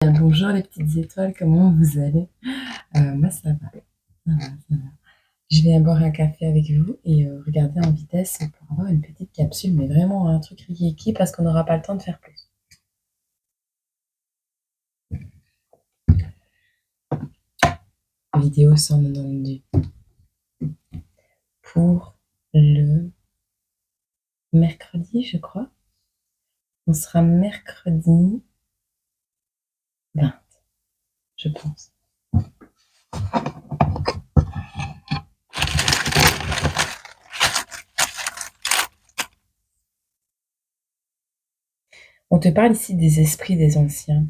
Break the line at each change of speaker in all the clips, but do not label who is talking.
Bonjour les petites étoiles, comment vous allez? Moi ça va, ça va, ça va. Je vais boire un café avec vous et regarder en vitesse pour avoir une petite capsule, mais vraiment un truc rikiki parce qu'on n'aura pas le temps de faire plus. Vidéo sans nom rendu pour le mercredi, je crois. On sera mercredi 20, je pense. On te parle ici des esprits des anciens.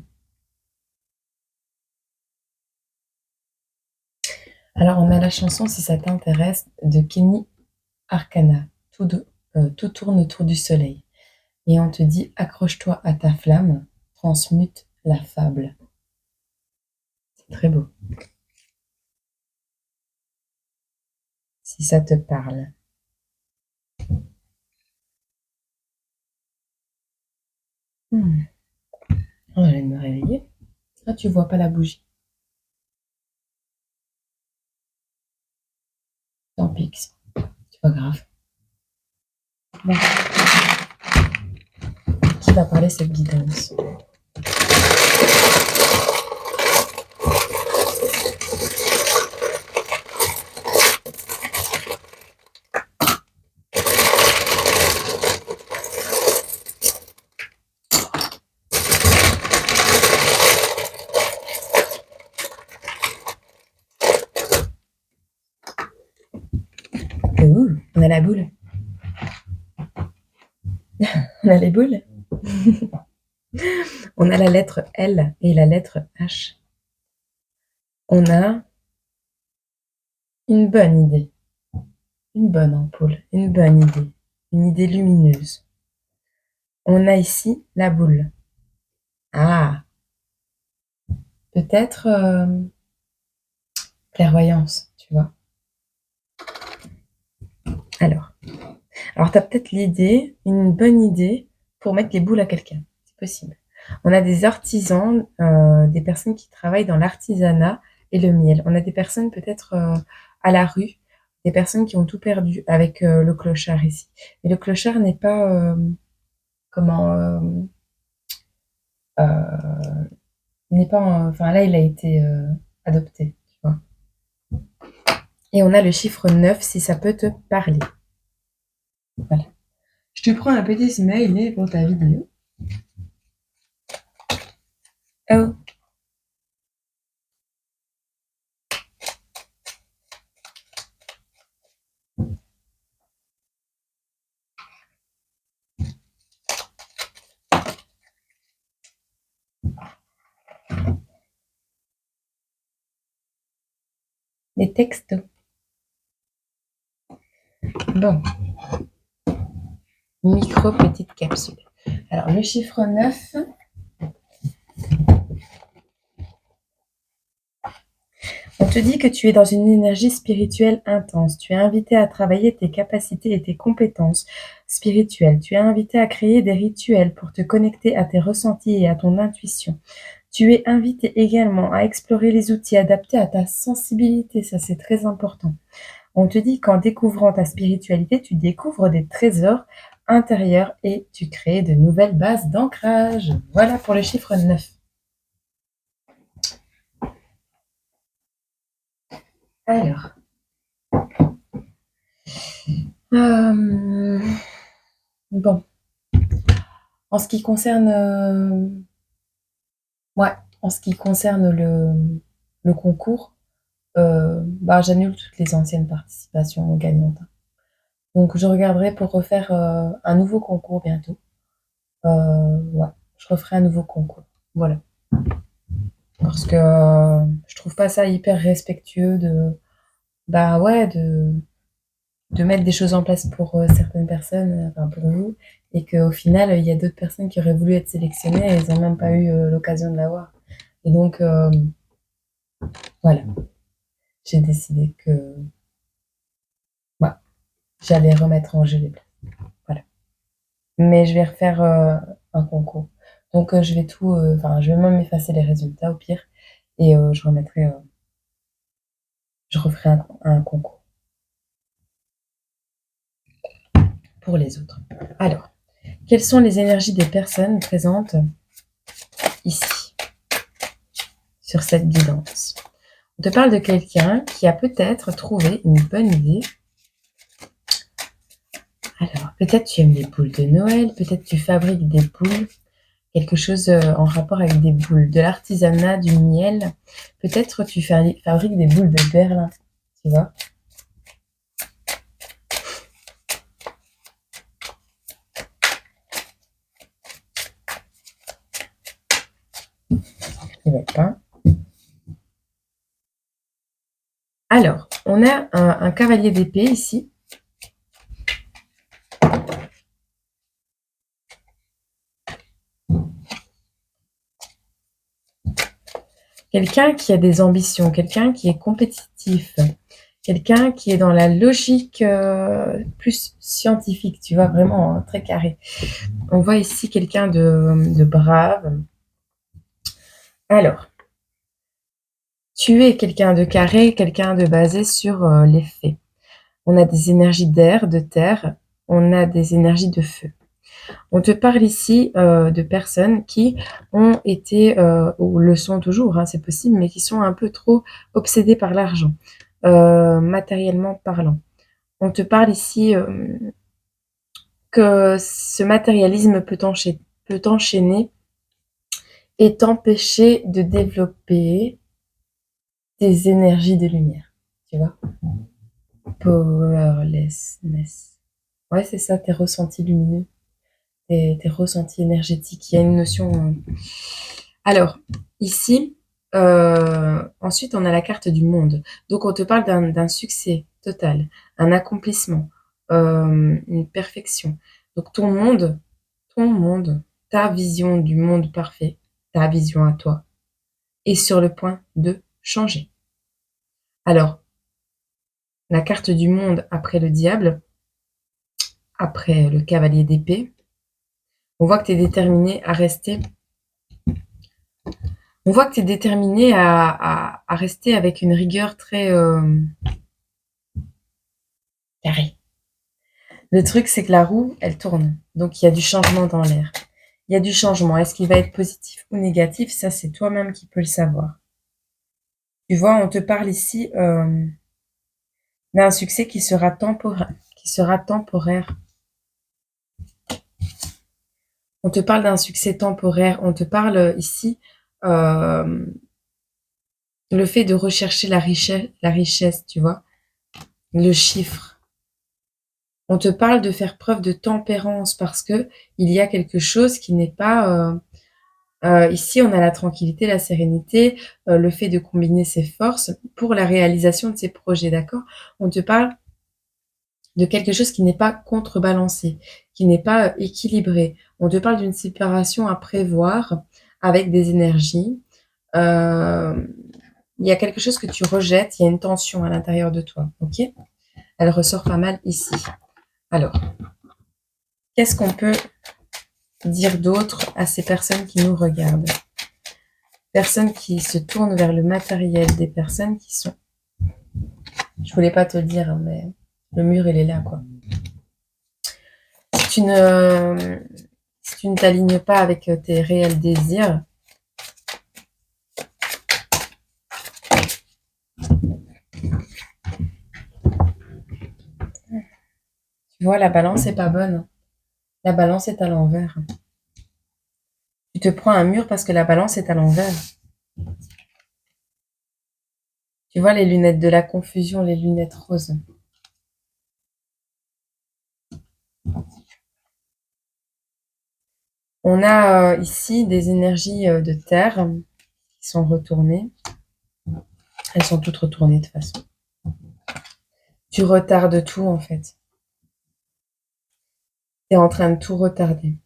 Alors on a la chanson, si ça t'intéresse, de Kenny Arcana, tout tourne autour du soleil. Et on te dit accroche-toi à ta flamme, transmute la fable. C'est très beau. Si ça te parle. Oh, je vais me réveiller. Ah, tu vois pas la bougie. Tant pis, c'est pas grave. Bon. Qui va parler cette guidance? Ouh, on a la boule. On a les boules. On a la lettre L et la lettre H. On a une bonne idée. Une bonne ampoule. Une bonne idée. Une idée lumineuse. On a ici la boule. Ah, peut-être clairvoyance, tu vois. Alors tu as peut-être l'idée, une bonne idée pour mettre les boules à quelqu'un. C'est possible. On a des artisans, des personnes qui travaillent dans l'artisanat et le miel. On a des personnes peut-être à la rue, des personnes qui ont tout perdu avec le clochard ici. Mais le clochard n'est pas comment n'est pas enfin là il a été adopté, tu vois. Et on a le chiffre 9 si ça peut te parler. Voilà. Je te prends un petit smiley pour ta vidéo. Oh. Les textos. Bon. Micro petite capsule. Alors, le chiffre 9. On te dit que tu es dans une énergie spirituelle intense. Tu es invité à travailler tes capacités et tes compétences spirituelles. Tu es invité à créer des rituels pour te connecter à tes ressentis et à ton intuition. Tu es invité également à explorer les outils adaptés à ta sensibilité. Ça, c'est très important. On te dit qu'en découvrant ta spiritualité, tu découvres des trésors intérieurs et tu crées de nouvelles bases d'ancrage. Voilà pour le chiffre 9. Alors, bon, en ce qui concerne, ouais, en ce qui concerne le concours, j'annule toutes les anciennes participations gagnantes. Donc, je regarderai pour refaire un nouveau concours bientôt. Ouais, je referai un nouveau concours. Voilà. Parce que je trouve pas ça hyper respectueux de mettre des choses en place pour certaines personnes, enfin pour vous, et qu'au final, il y a d'autres personnes qui auraient voulu être sélectionnées et elles n'ont même pas eu l'occasion de l'avoir. Et donc, voilà, j'ai décidé que ouais, j'allais remettre en jeu les places. Voilà. Mais je vais refaire un concours. Donc je vais tout, enfin je vais même effacer les résultats au pire et je remettrai, je referai un concours pour les autres. Alors, quelles sont les énergies des personnes présentes ici, sur cette guidance? On te parle de quelqu'un qui a peut-être trouvé une bonne idée. Alors, peut-être tu aimes les boules de Noël, peut-être tu fabriques des boules, quelque chose en rapport avec des boules, de l'artisanat, du miel. Peut-être tu fabriques des boules de Berlin, tu vois. Il va pas. Alors, on a un cavalier d'épée ici. Quelqu'un qui a des ambitions, quelqu'un qui est compétitif, quelqu'un qui est dans la logique plus scientifique, tu vois, vraiment hein, très carré. On voit ici quelqu'un de brave. Alors, tu es quelqu'un de carré, quelqu'un de basé sur les faits. On a des énergies d'air, de terre, on a des énergies de feu. On te parle ici de personnes qui ont été, ou le sont toujours, hein, c'est possible, mais qui sont un peu trop obsédées par l'argent, matériellement parlant. On te parle ici que ce matérialisme peut t'enchaîner et t'empêcher de développer des énergies de lumière, tu vois. Powerlessness. Ouais, c'est ça, tes ressentis lumineux, tes ressentis énergétiques. Il y a une notion. Alors, ici, ensuite, on a la carte du monde. Donc, on te parle d'un succès total, un accomplissement, une perfection. Donc, ton monde, ta vision du monde parfait, ta vision à toi, est sur le point de changer. Alors, la carte du monde après le diable, après le cavalier d'épée, on voit que tu es déterminé à rester. On voit que tu es déterminé à rester avec une rigueur très carrée. Le truc, c'est que la roue, elle tourne. Donc, il y a du changement dans l'air. Il y a du changement. Est-ce qu'il va être positif ou négatif? Ça, c'est toi-même qui peux le savoir. Tu vois, on te parle ici d'un succès qui sera temporaire. On te parle d'un succès temporaire. On te parle ici euh, le fait de rechercher la richesse, tu vois, le chiffre. On te parle de faire preuve de tempérance parce que il y a quelque chose qui n'est pas ici, on a la tranquillité, la sérénité, le fait de combiner ses forces pour la réalisation de ses projets, d'accord? On te parle de quelque chose qui n'est pas contrebalancé, qui n'est pas équilibré. On te parle d'une séparation à prévoir avec des énergies. Euh, il y a quelque chose que tu rejettes, il y a une tension à l'intérieur de toi, ok? Elle ressort pas mal ici. Alors, qu'est-ce qu'on peut dire d'autre à ces personnes qui nous regardent? Personnes qui se tournent vers le matériel, des personnes qui sont... Je voulais pas te le dire, hein, mais le mur, il est là, quoi. Si tu ne t'alignes pas avec tes réels désirs, tu vois, la balance est pas bonne. La balance est à l'envers. Tu te prends un mur parce que la balance est à l'envers. Tu vois les lunettes de la confusion, les lunettes roses. On a ici des énergies de terre qui sont retournées. Elles sont toutes retournées de toute façon. Tu retardes tout en fait. Tu es en train de tout retarder.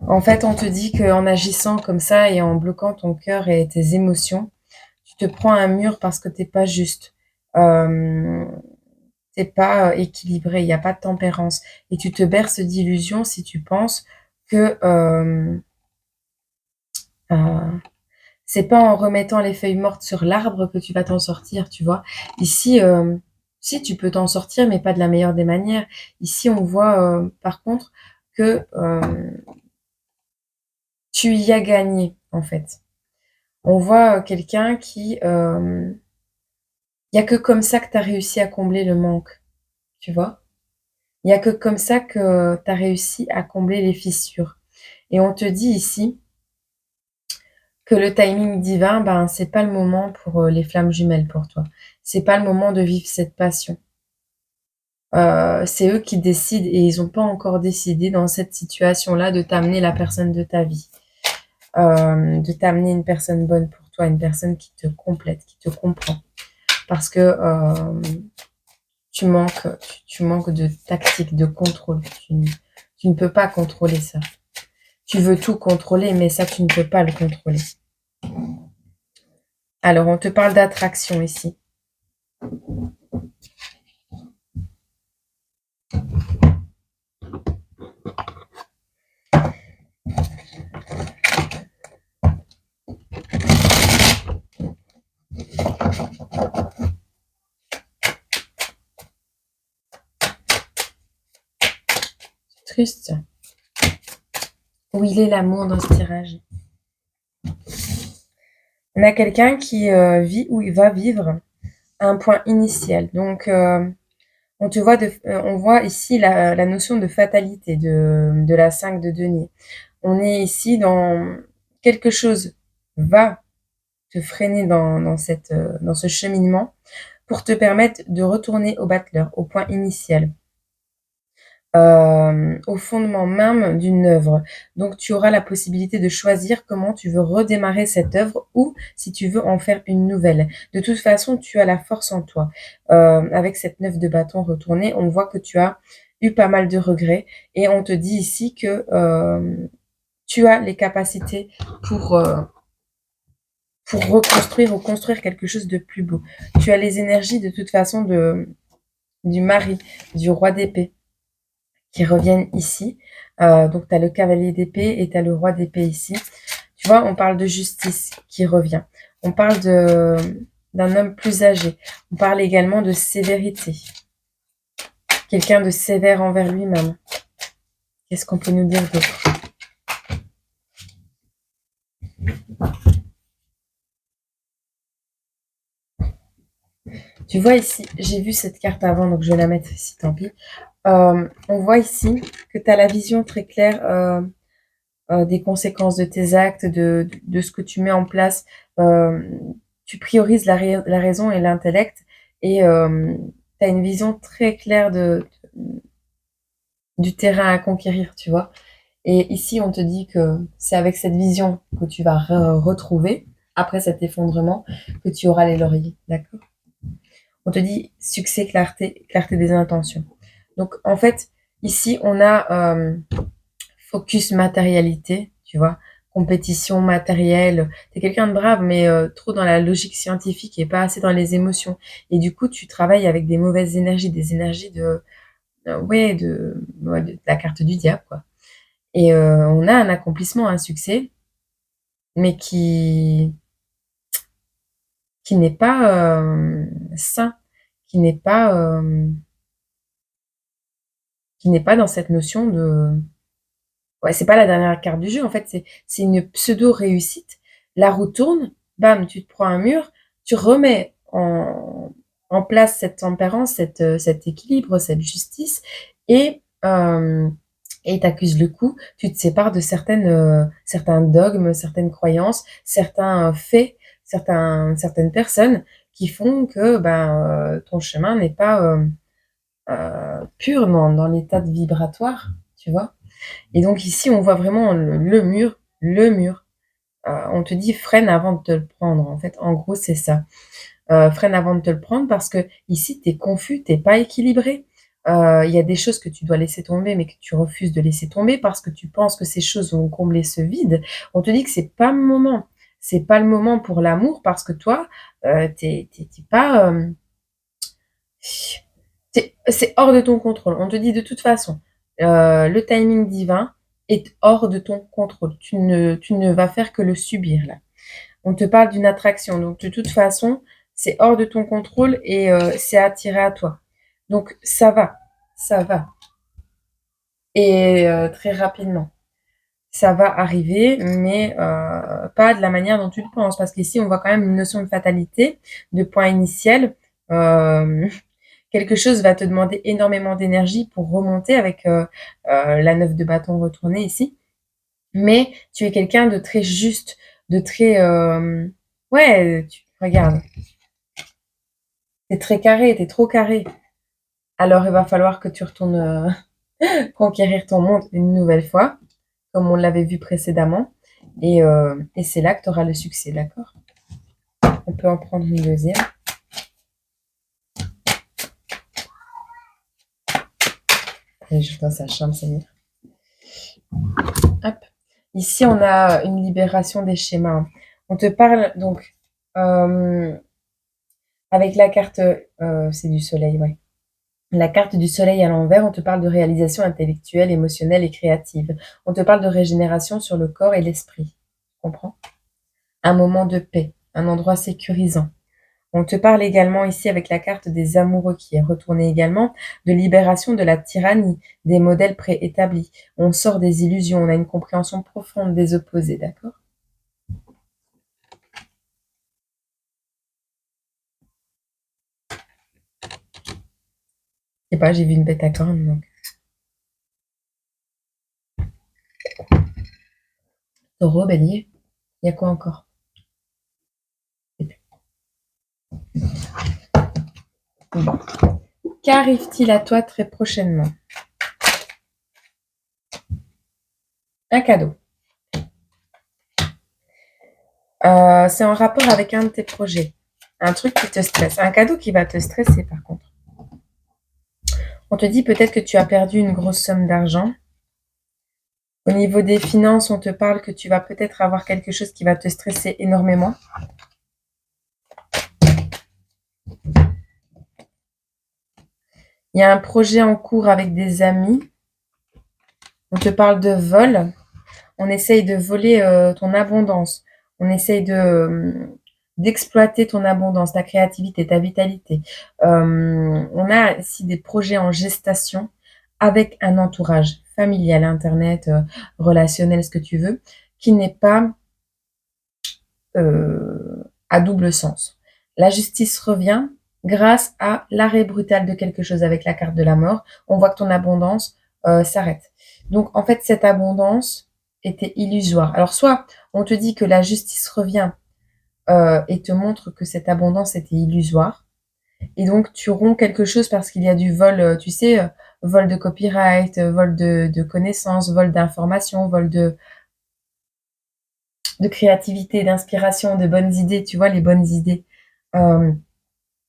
En fait, on te dit qu'en agissant comme ça et en bloquant ton cœur et tes émotions, tu te prends un mur parce que t'es pas juste. Euh, T'es pas équilibré, il n'y a pas de tempérance. Et tu te berces d'illusions si tu penses que c'est pas en remettant les feuilles mortes sur l'arbre que tu vas t'en sortir, tu vois. Ici, si tu peux t'en sortir, mais pas de la meilleure des manières. Ici, on voit par contre que tu y as gagné, en fait. On voit quelqu'un qui... Il y a que comme ça que tu as réussi à combler le manque, tu vois. Il y a que comme ça que tu as réussi à combler les fissures. Et on te dit ici que le timing divin, ben, c'est pas le moment pour les flammes jumelles pour toi. C'est pas le moment de vivre cette passion. C'est eux qui décident et ils ont pas encore décidé dans cette situation-là de t'amener la personne de ta vie. De t'amener une personne bonne pour toi, une personne qui te complète, qui te comprend. Parce que tu manques de tactique, de contrôle. Tu ne peux pas contrôler ça. Tu veux tout contrôler, mais ça, tu ne peux pas le contrôler. Alors, on te parle d'attraction ici. Triste. Où il est l'amour dans ce tirage? On a quelqu'un qui vit où il va vivre un point initial. Donc, on voit ici la notion de fatalité de la 5 de denier. On est ici dans quelque chose va te freiner dans ce cheminement pour te permettre de retourner au battleur, au point initial. Au fondement même d'une œuvre. Donc tu auras la possibilité de choisir comment tu veux redémarrer cette œuvre ou si tu veux en faire une nouvelle. De toute façon, tu as la force en toi. Avec cette 9 de bâton retournée, on voit que tu as eu pas mal de regrets et on te dit ici que tu as les capacités pour reconstruire ou construire quelque chose de plus beau. Tu as les énergies de toute façon du mari, du roi d'épée qui reviennent ici. Donc, tu as le cavalier d'épée et tu as le roi d'épée ici. Tu vois, on parle de justice qui revient. On parle d'un homme plus âgé. On parle également de sévérité. Quelqu'un de sévère envers lui-même. Qu'est-ce qu'on peut nous dire d'autre? Tu vois ici, j'ai vu cette carte avant, donc je vais la mettre ici, tant pis. On voit ici que tu as la vision très claire des conséquences de tes actes, de ce que tu mets en place. Tu priorises la raison et l'intellect et tu as une vision très claire du terrain à conquérir, tu vois. Et ici, on te dit que c'est avec cette vision que tu vas retrouver, après cet effondrement, que tu auras les lauriers, d'accord? On te dit succès, clarté, clarté des intentions. Donc, en fait, ici, on a focus matérialité, tu vois, compétition matérielle. T'es quelqu'un de brave, mais trop dans la logique scientifique et pas assez dans les émotions. Et du coup, tu travailles avec des mauvaises énergies, des énergies de la carte du diable, quoi. Et on a un accomplissement, un succès, mais qui n'est pas sain, qui n'est pas dans cette notion de ouais, c'est pas la dernière carte du jeu, en fait, c'est une pseudo-réussite. La roue tourne, bam, tu te prends un mur, tu remets en place cette tempérance, cet équilibre, cette justice, et t'accuses le coup, tu te sépares de certains dogmes, certaines croyances, certains faits, certaines personnes qui font que ton chemin n'est pas pur dans l'état de vibratoire, tu vois. Et donc ici, on voit vraiment le mur, le mur. On te dit freine avant de te le prendre. En fait, en gros, c'est ça. Freine avant de te le prendre parce que ici, tu es confus, tu pas équilibré. Il y a des choses que tu dois laisser tomber, mais que tu refuses de laisser tomber parce que tu penses que ces choses vont combler ce vide. On te dit que c'est pas le moment. C'est pas le moment pour l'amour parce que toi, t'es pas... c'est hors de ton contrôle. On te dit de toute façon, le timing divin, est hors de ton contrôle. Tu ne vas faire que le subir là. On te parle d'une attraction, donc de toute façon, c'est hors de ton contrôle et c'est attiré à toi. Donc ça va. Et très rapidement. Ça va arriver, mais pas de la manière dont tu le penses. Parce qu'ici, on voit quand même une notion de fatalité, de point initial. Euh, quelque chose va te demander énormément d'énergie pour remonter avec la 9 de bâton retournée ici. Mais tu es quelqu'un de très juste, de très... ouais, regarde, t'es très carré, t'es trop carré. Alors, il va falloir que tu retournes conquérir ton monde une nouvelle fois, comme on l'avait vu précédemment. Et c'est là que tu auras le succès, d'accord? On peut en prendre une deuxième. Et juste dans sa chambre, c'est mieux. Hop. Ici, on a une libération des schémas. On te parle donc avec la carte, c'est du soleil, ouais. La carte du soleil à l'envers, on te parle de réalisation intellectuelle, émotionnelle et créative. On te parle de régénération sur le corps et l'esprit. Tu comprends? Un moment de paix, un endroit sécurisant. On te parle également ici avec la carte des amoureux qui est retournée également de libération de la tyrannie, des modèles préétablis. On sort des illusions, on a une compréhension profonde des opposés, d'accord? Je sais pas, j'ai vu une bête à cornes, donc. Taureau, bélier, il y a quoi encore? Bon. Qu'arrive-t-il à toi très prochainement? Un cadeau. C'est en rapport avec un de tes projets. Un truc qui te stresse. Un cadeau qui va te stresser, par contre. On te dit peut-être que tu as perdu une grosse somme d'argent. Au niveau des finances, on te parle que tu vas peut-être avoir quelque chose qui va te stresser énormément. Il y a un projet en cours avec des amis. On te parle de vol. On essaye de voler ton abondance. On essaye d'exploiter ton abondance, ta créativité, ta vitalité. On a ici des projets en gestation avec un entourage familial, internet, relationnel, ce que tu veux, qui n'est pas à double sens. La justice revient grâce à l'arrêt brutal de quelque chose avec la carte de la mort. On voit que ton abondance s'arrête. Donc, en fait, cette abondance était illusoire. Alors, soit on te dit que la justice revient et te montre que cette abondance était illusoire. Et donc, tu romps quelque chose parce qu'il y a du vol, tu sais, vol de copyright, vol de connaissances, vol d'informations, vol de créativité, d'inspiration, de bonnes idées, tu vois, les bonnes idées. Euh,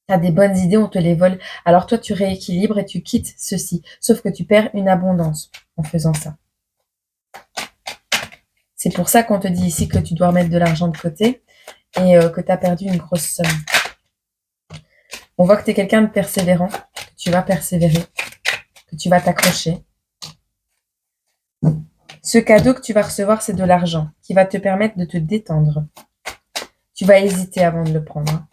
T'as des bonnes idées, on te les vole. Alors toi, tu rééquilibres et tu quittes ceci. Sauf que tu perds une abondance en faisant ça. C'est pour ça qu'on te dit ici que tu dois remettre de l'argent de côté et que tu as perdu une grosse somme. On voit que tu es quelqu'un de persévérant, que tu vas persévérer, que tu vas t'accrocher. Ce cadeau que tu vas recevoir, c'est de l'argent qui va te permettre de te détendre. Tu vas hésiter avant de le prendre.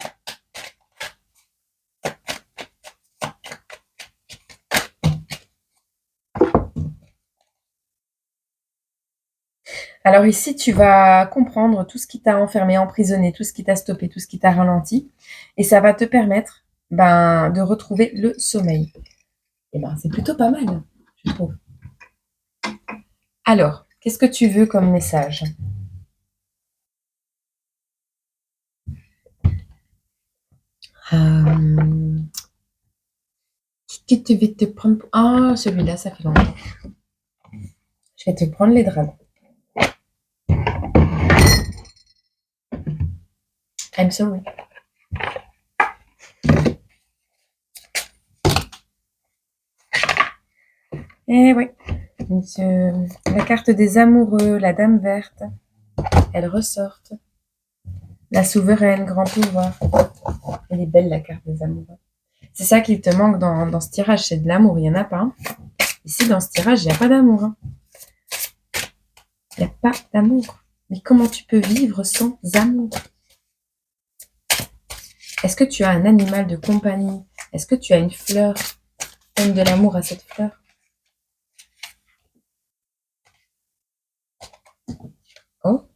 Alors ici, tu vas comprendre tout ce qui t'a enfermé, emprisonné, tout ce qui t'a stoppé, tout ce qui t'a ralenti. Et ça va te permettre de retrouver le sommeil. Et c'est plutôt pas mal, je trouve. Alors, qu'est-ce que tu veux comme message? Qu'est-ce que tu vais te prendre? Ah, celui-là, ça fait longtemps. Je vais te prendre les dragons. I'm sorry. Eh oui. La carte des amoureux, la dame verte, elle ressortent. La souveraine, grand pouvoir. Elle est belle, la carte des amoureux. C'est ça qu'il te manque dans ce tirage, c'est de l'amour. Il n'y en a pas. Ici, dans ce tirage, il n'y a pas d'amour. Il n'y a pas d'amour. Mais comment tu peux vivre sans amour? Est-ce que tu as un animal de compagnie? Est-ce que tu as une fleur? Donne de l'amour à cette fleur. Oh,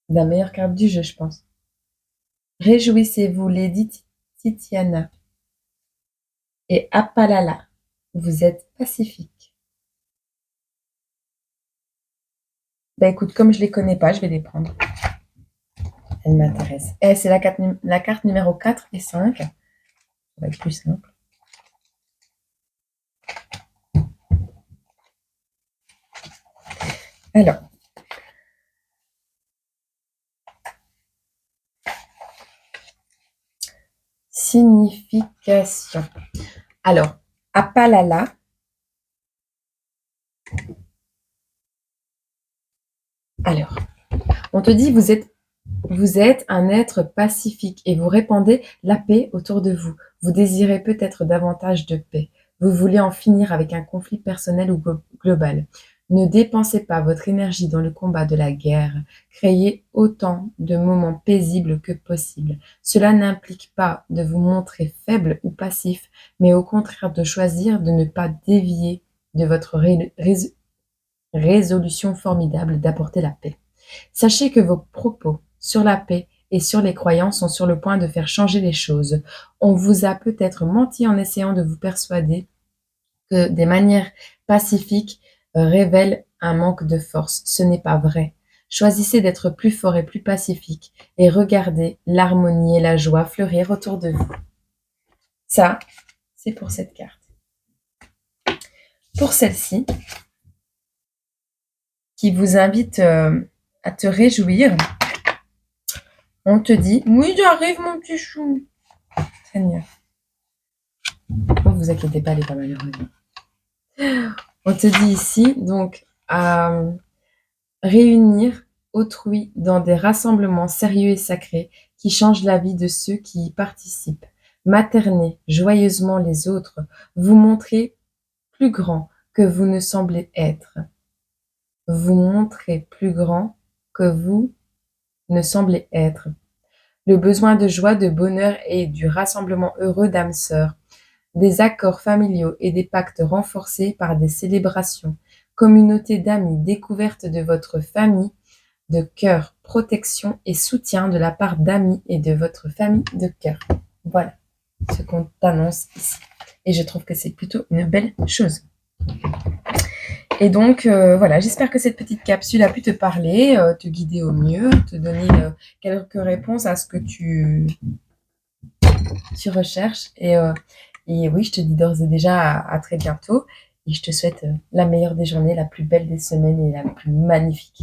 la meilleure carte du jeu, je pense. Réjouissez-vous, Lady Titiana et Apalala. Vous êtes pacifique. Bah écoute, comme je les connais pas, je vais les prendre. Elles m'intéressent. Et c'est la carte numéro 4 et 5. Ça va être plus simple. Alors. Signification. Alors, Apalala. Alors, on te dit vous êtes un être pacifique et vous répandez la paix autour de vous. Vous désirez peut-être davantage de paix. Vous voulez en finir avec un conflit personnel ou global. Ne dépensez pas votre énergie dans le combat de la guerre. Créez autant de moments paisibles que possible. Cela n'implique pas de vous montrer faible ou passif, mais au contraire de choisir de ne pas dévier de votre résolution formidable d'apporter la paix. Sachez que vos propos sur la paix et sur les croyances sont sur le point de faire changer les choses. On vous a peut-être menti en essayant de vous persuader que des manières pacifiques révèlent un manque de force. Ce n'est pas vrai. Choisissez d'être plus fort et plus pacifique et regardez l'harmonie et la joie fleurir autour de vous. Ça, c'est pour cette carte. Pour celle-ci, qui vous invite à te réjouir, on te dit « Oui, j'arrive, mon petit chou !» Seigneur. Ne vous inquiétez pas, elle est pas malheureuse. On te dit ici, donc, à réunir autrui dans des rassemblements sérieux et sacrés qui changent la vie de ceux qui y participent. Maternez joyeusement les autres, vous montrez plus grand que vous ne semblez être. Vous montrez plus grand que vous ne semblez être. Le besoin de joie, de bonheur et du rassemblement heureux d'âmes sœurs, des accords familiaux et des pactes renforcés par des célébrations, communauté d'amis, découverte de votre famille de cœur, protection et soutien de la part d'amis et de votre famille de cœur. Voilà ce qu'on t'annonce ici. Et je trouve que c'est plutôt une belle chose. Et donc, voilà, j'espère que cette petite capsule a pu te parler, te guider au mieux, te donner quelques réponses à ce que tu recherches. Et oui, je te dis d'ores et déjà à très bientôt. Et je te souhaite la meilleure des journées, la plus belle des semaines et la plus magnifique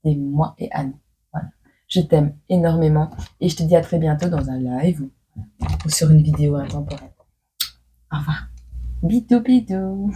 des mois et années. Voilà. Je t'aime énormément et je te dis à très bientôt dans un live ou sur une vidéo intemporelle. Au revoir. Bisous, bisous.